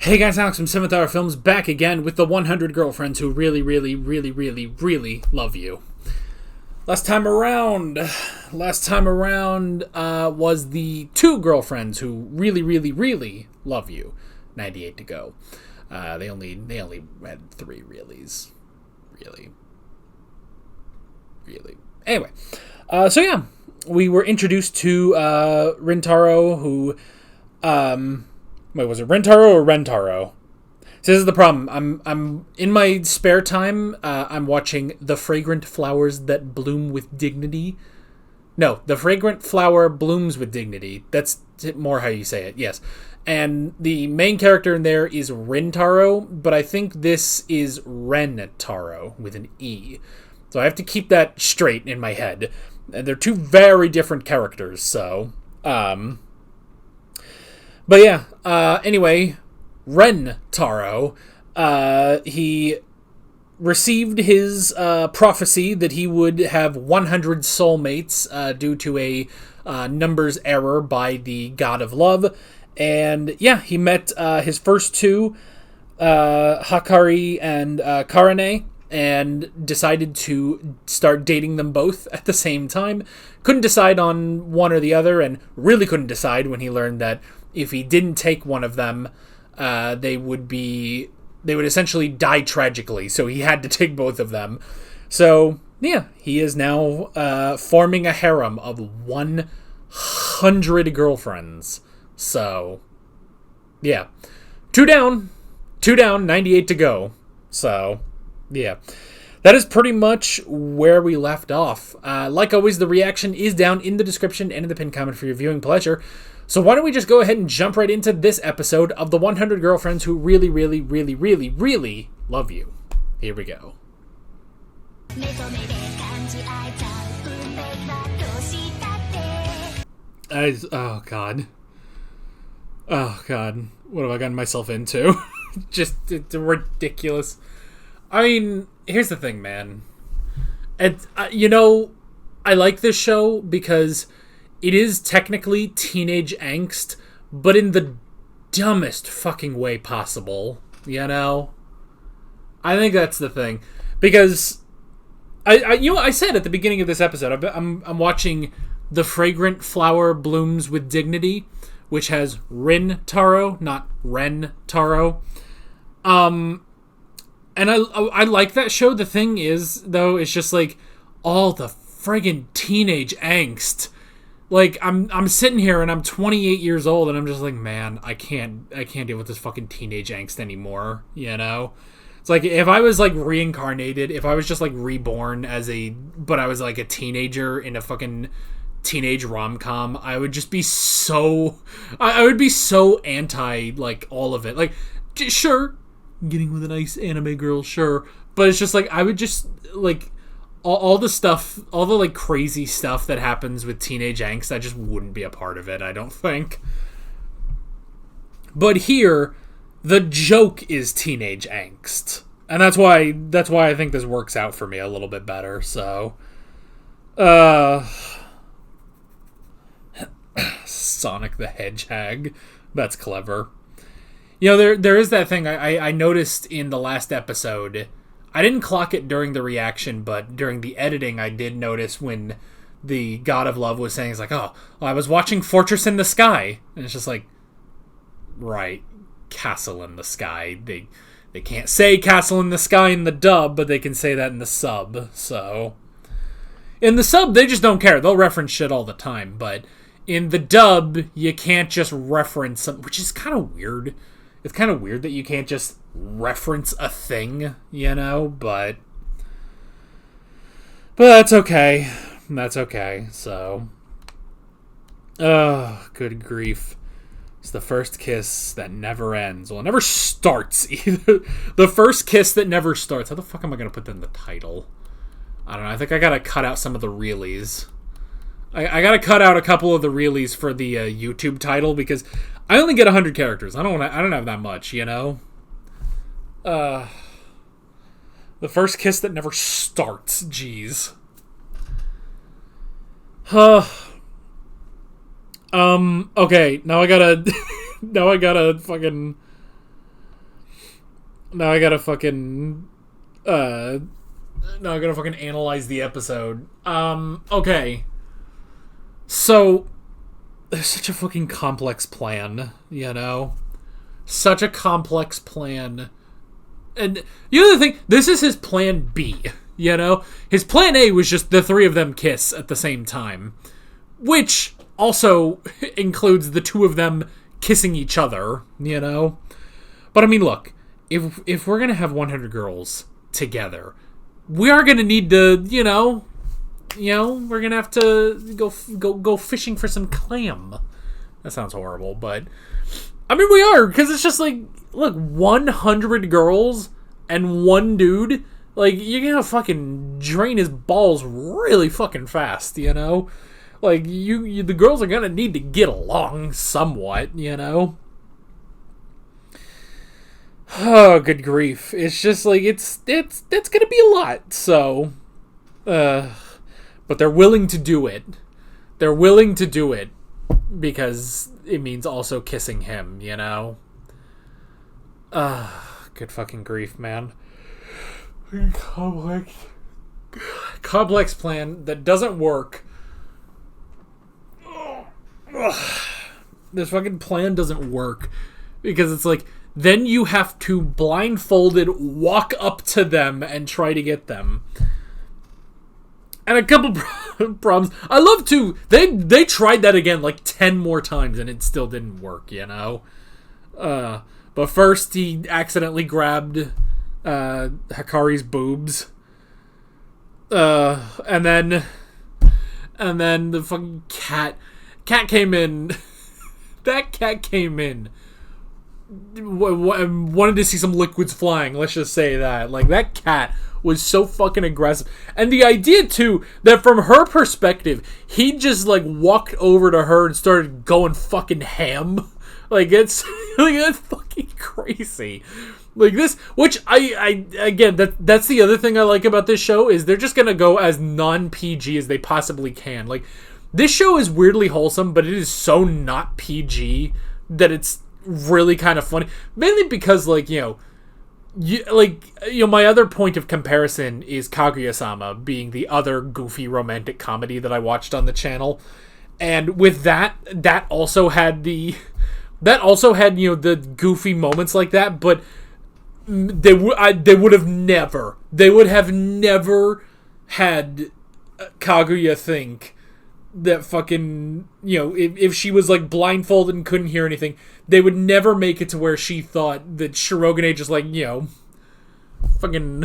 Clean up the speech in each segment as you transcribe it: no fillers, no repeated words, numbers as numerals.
Hey guys, Alex from 7th Hour Films back again with the 100 girlfriends who really love you. Last time around was the 2 girlfriends who really love you. 98 to go. They only had 3 reallys. Really. Anyway, we were introduced to Rintaro, who wait, was it Rintaro or Rentaro? So this is the problem. I'm in my spare time. I'm watching The Fragrant Flowers That Bloom with Dignity. No, The Fragrant Flower Blooms with Dignity. That's more how you say it. Yes, and the main character in there is Rintaro, but I think this is Rentaro with an E. So I have to keep that straight in my head. And they're 2 very different characters. So, but yeah, anyway, Rentaro, he received his prophecy that he would have 100 soulmates due to a numbers error by the god of love. And yeah, he met his first 2, Hakari and Karane, and decided to start dating them both at the same time. Couldn't decide on one or the other, and really couldn't decide when he learned that if he didn't take one of them, they would essentially die tragically. So he had to take both of them. So yeah, he is now forming a harem of 100 girlfriends. So yeah, 2 down, 98 to go. So yeah, that is pretty much where we left off. Like always, the reaction is down in the description and in the pinned comment for your viewing pleasure. So why don't we just go ahead and jump right into this episode of the 100 girlfriends who really love you. Here we go. Oh god, what have I gotten myself into? Just it's ridiculous. I mean, here's the thing, man. And I like this show because it is technically teenage angst, but in the dumbest fucking way possible, I think that's the thing. Because I said at the beginning of this episode, I'm watching The Fragrant Flower Blooms with Dignity, which has Rintaro, not Rentaro. And I like that show. The thing is, though, it's just like all the friggin' teenage angst. Like I'm sitting here and I'm 28 years old and I'm just like, man, I can't deal with this fucking teenage angst anymore. It's like if I was like reincarnated, if I was just like reborn but I was like a teenager in a fucking teenage rom-com, I would just be so anti like all of it. Like, sure, getting with a nice anime girl, sure, but it's just like I would just like all the stuff, all the like crazy stuff that happens with teenage angst, I just wouldn't be a part of it, I don't think. But here, the joke is teenage angst, and that's why I think this works out for me a little bit better. So, Sonic the Hedgehog, that's clever. There is that thing I noticed in the last episode. I didn't clock it during the reaction, but during the editing, I did notice when the God of Love was saying, it's like, oh, well, I was watching Fortress in the Sky. And it's just like, right, Castle in the Sky. They can't say Castle in the Sky in the dub, but they can say that in the sub. So, in the sub, they just don't care. They'll reference shit all the time. But in the dub, you can't just reference something, which is kind of weird. It's kind of weird that you can't just reference a thing, but that's okay. That's okay, so. Oh, good grief. It's the first kiss that never ends. Well, it never starts, either. The first kiss that never starts. How the fuck am I going to put that in the title? I don't know. I think I got to cut out some of the reallys. I got to cut out a couple of the reallys for the YouTube title, because I only get 100 characters. I don't have that much, The first kiss that never starts. Jeez. Okay, now I gotta fucking Now I gotta fucking now I gotta fucking analyze the episode. Okay. So there's such a fucking complex plan, you know? Such a complex plan. And you know the thing, this is his plan B, you know? His plan A was just the three of them kiss at the same time. Which also includes the two of them kissing each other, you know? But I mean, look, if we're gonna have 100 girls together, we are gonna need to, we're gonna have to go fishing for some clam. That sounds horrible, but I mean we are, because it's just like, look, 100 girls and one dude, like, you're gonna fucking drain his balls really fucking fast, you know? Like, the girls are gonna need to get along somewhat, you know? Oh, good grief. It's just like, it's gonna be a lot, so... but they're willing to do it. They're willing to do it because it means also kissing him, you know? Good fucking grief, man. Complex plan that doesn't work. This fucking plan doesn't work because it's like, then you have to blindfolded walk up to them and try to get them. And a couple problems. I love to... They tried that again like 10 more times and it still didn't work, you know? But first he accidentally grabbed Hikari's boobs. And then the fucking cat came in. That cat came in. Wanted to see some liquids flying, let's just say that. Like, that cat was so fucking aggressive. And the idea, too, that from her perspective, he just, like, walked over to her and started going fucking ham. Like, it's like, that's fucking crazy. Like, this, which again, that's the other thing I like about this show, is they're just gonna go as non-PG as they possibly can. Like, this show is weirdly wholesome, but it is so not PG that it's really kind of funny. Mainly because, like, my other point of comparison is Kaguya-sama being the other goofy romantic comedy that I watched on the channel. And with that also had the goofy moments like that, but they would have never had Kaguya think that fucking, if she was, like, blindfolded and couldn't hear anything, they would never make it to where she thought that Shirogane just, like, fucking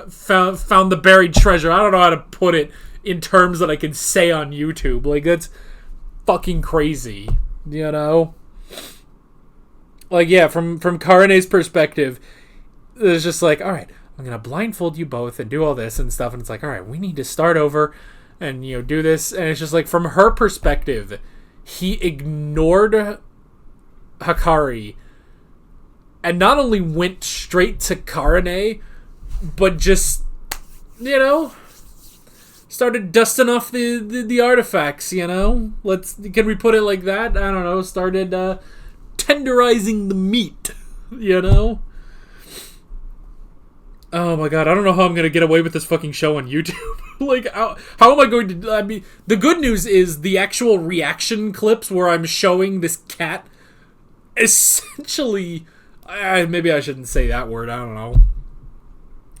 found the buried treasure. I don't know how to put it in terms that I can say on YouTube. Like, that's fucking crazy, you know? Like, yeah, from Karane's perspective, it's just like, alright, I'm gonna blindfold you both and do all this and stuff, and it's like, alright, we need to start over and, do this, and it's just like, from her perspective, he ignored Hikari and not only went straight to Karane, but just, started dusting off the artifacts, can we put it like that? I don't know, started tenderizing the meat, Oh my god, I don't know how I'm going to get away with this fucking show on YouTube. Like, how am I going to... I mean, the good news is the actual reaction clips where I'm showing this cat essentially... maybe I shouldn't say that word, I don't know.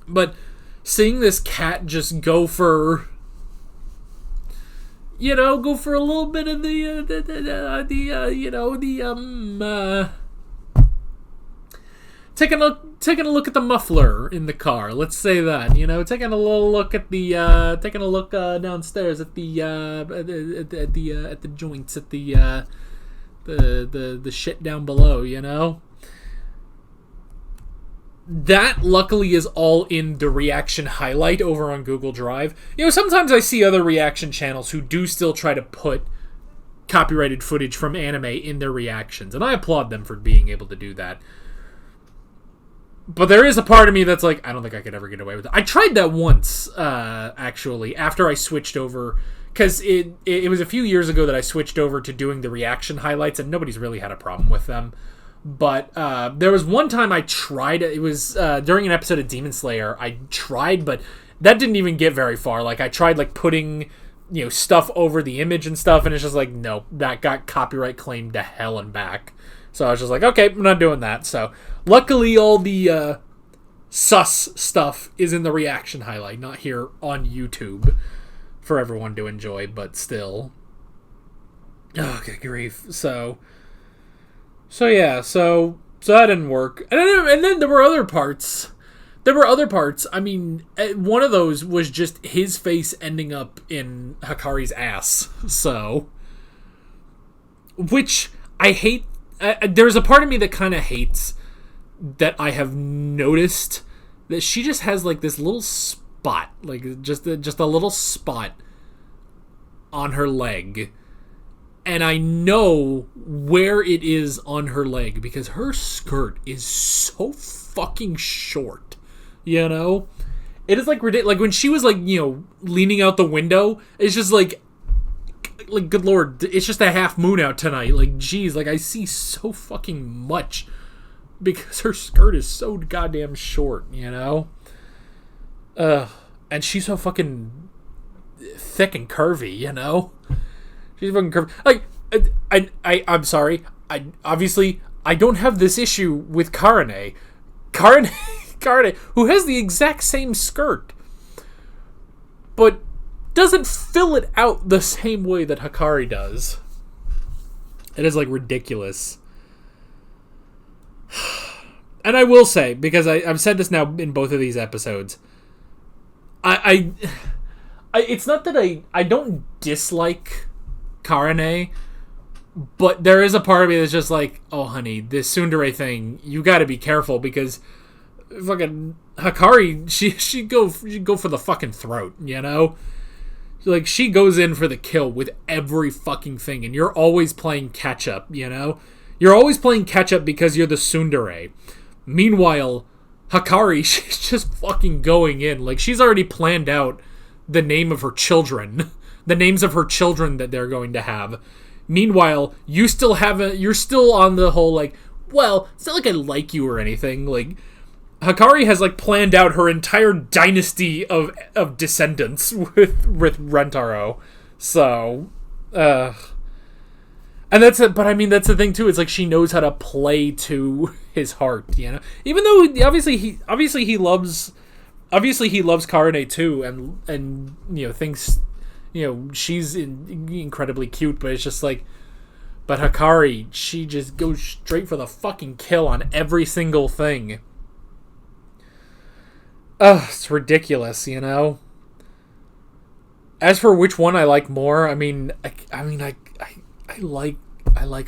But seeing this cat just go for... go for a little bit of taking a look at the muffler in the car. Let's say that, taking a little look at the downstairs at the joints, at the shit down below, That luckily is all in the reaction highlight over on Google Drive. Sometimes I see other reaction channels who do still try to put copyrighted footage from anime in their reactions, and I applaud them for being able to do that. But there is a part of me that's like, I don't think I could ever get away with it. I tried that once, actually, after I switched over, because it was a few years ago that I switched over to doing the reaction highlights, and nobody's really had a problem with them. But there was one time I tried. It was during an episode of Demon Slayer. I tried, but that didn't even get very far. Like, I tried, like, putting, stuff over the image and stuff, and it's just like, no, that got copyright claimed to hell and back. So I was just like, okay, I'm not doing that. So luckily all the sus stuff is in the reaction highlight, not here on YouTube for everyone to enjoy, but still. Oh, good grief. So yeah, so that didn't work. And then there were other parts. I mean, one of those was just his face ending up in Hikari's ass. So, which I hate. There's a part of me that kind of hates that I have noticed that she just has like this little spot, like just a little spot on her leg. And I know where it is on her leg because her skirt is so fucking short. It is like ridiculous. Like when she was like, leaning out the window, it's just like good lord, it's just a half moon out tonight. Like, geez, like I see so fucking much because her skirt is so goddamn short, and she's so fucking thick and curvy, She's fucking curvy. Like, I'm sorry. I don't have this issue with Karane, who has the exact same skirt, but doesn't fill it out the same way that Hikari does. It is, like, ridiculous. And I will say, because I've said this now in both of these episodes, I it's not that I don't dislike Karane, but there is a part of me that's just like, oh honey, this tsundere thing, you gotta be careful because fucking Hikari, she go for the fucking throat, Like, she goes in for the kill with every fucking thing, and you're always playing catch up, You're always playing catch up because you're the tsundere. Meanwhile, Hikari, she's just fucking going in. Like, she's already planned out the name of her children. The names of her children that they're going to have. Meanwhile, you're still on the whole, like, well, it's not like I like you or anything. Like, Hikari has, like, planned out her entire dynasty of descendants with Rentaro. So, and that's it. But I mean, that's the thing too. It's like she knows how to play to his heart, Even though obviously he loves Karane too, and thinks she's incredibly cute. But it's just like, but Hikari, she just goes straight for the fucking kill on every single thing. Ugh, it's ridiculous, As for which one I like more, I like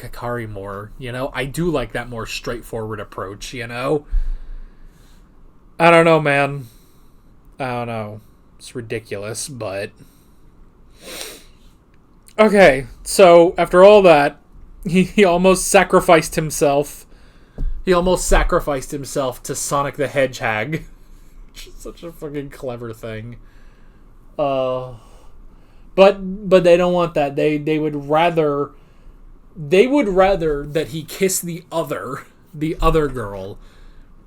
Hikari more, I do like that more straightforward approach, I don't know, man. I don't know. It's ridiculous, but okay, so after all that, he almost sacrificed himself. He almost sacrificed himself to Sonic the Hedgehog. Such a fucking clever thing. But they don't want that. They would rather that he kiss the other girl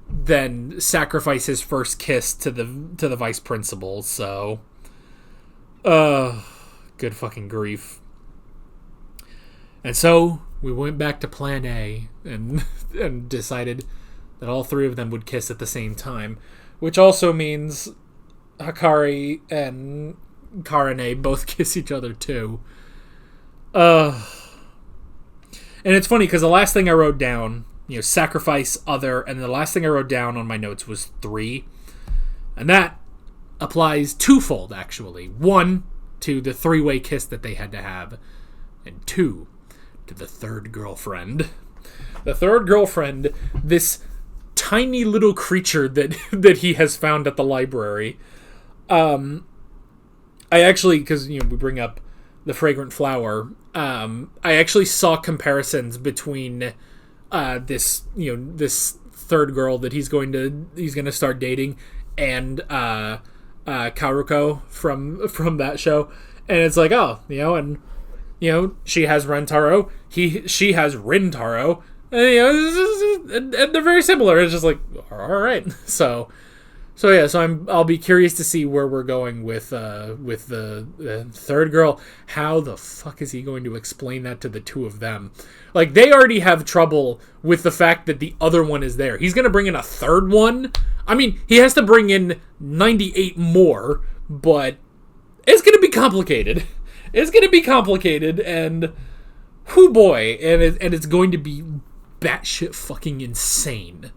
than sacrifice his first kiss to the vice principal. So, good fucking grief. And so we went back to Plan A and decided that all three of them would kiss at the same time. Which also means Hikari and Karane both kiss each other too. And it's funny because the last thing I wrote down, sacrifice other, and the last thing I wrote down on my notes was 3. And that applies twofold, actually. 1, to the 3-way kiss that they had to have, and 2, to the third girlfriend. The third girlfriend, this tiny little creature that he has found at the library. I actually, because we bring up the fragrant flower, I actually saw comparisons between this third girl that he's going to start dating and Karuko from that show, and it's like, oh, she has Rentaro, she has Rintaro. And, you know, and they're very similar. It's just like, all right. So yeah. So I'll be curious to see where we're going with the third girl. How the fuck is he going to explain that to the two of them? Like, they already have trouble with the fact that the other one is there. He's gonna bring in a third one. I mean, he has to bring in 98 more, but it's gonna be complicated. It's gonna be complicated, and whoo boy, and it's going to be batshit fucking insane.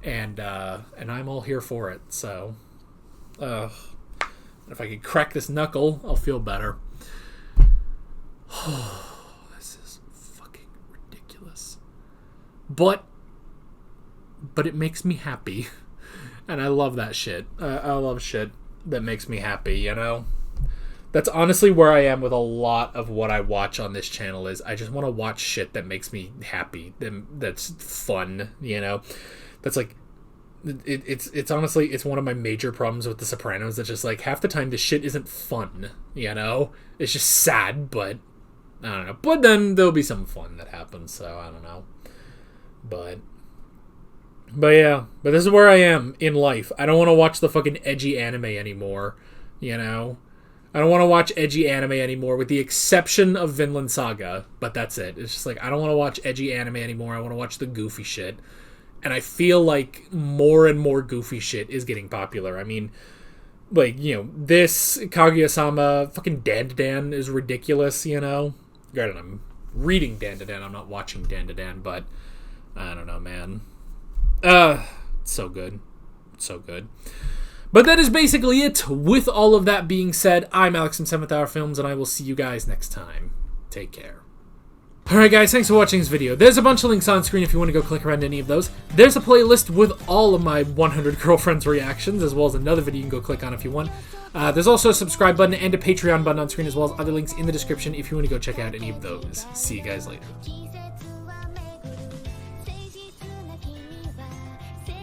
And I'm all here for it. So, if I could crack this knuckle, I'll feel better. This is fucking ridiculous. But it makes me happy, and I love that shit. I love shit that makes me happy. You know, that's honestly where I am with a lot of what I watch on this channel. Is I just want to watch shit that makes me happy. That's fun. You know. That's like, it's honestly, it's one of my major problems with The Sopranos. It's just like, half the time this shit isn't fun, you know? It's just sad, but I don't know. But then there'll be some fun that happens, so I don't know. But yeah, but this is where I am in life. I don't want to watch the fucking edgy anime anymore, you know? I don't want to watch edgy anime anymore, with the exception of Vinland Saga, but that's it. It's just like, I don't want to watch edgy anime anymore. I want to watch the goofy shit. And I feel like more and more goofy shit is getting popular. I mean, like, you know, this Kaguya-sama, fucking Dan is ridiculous, you know? Granted, I'm reading Dan, I'm not watching Dan, but I don't know, man. It's so good. It's so good. But that is basically it. With all of that being said, I'm Alex from 7th Hour Films, and I will see you guys next time. Take care. Alright guys, thanks for watching this video. There's a bunch of links on screen if you want to go click around any of those. There's a playlist with all of my 100 Girlfriends reactions, as well as another video you can go click on if you want. There's also a subscribe button and a Patreon button on screen, as well as other links in the description if you want to go check out any of those. See you guys later.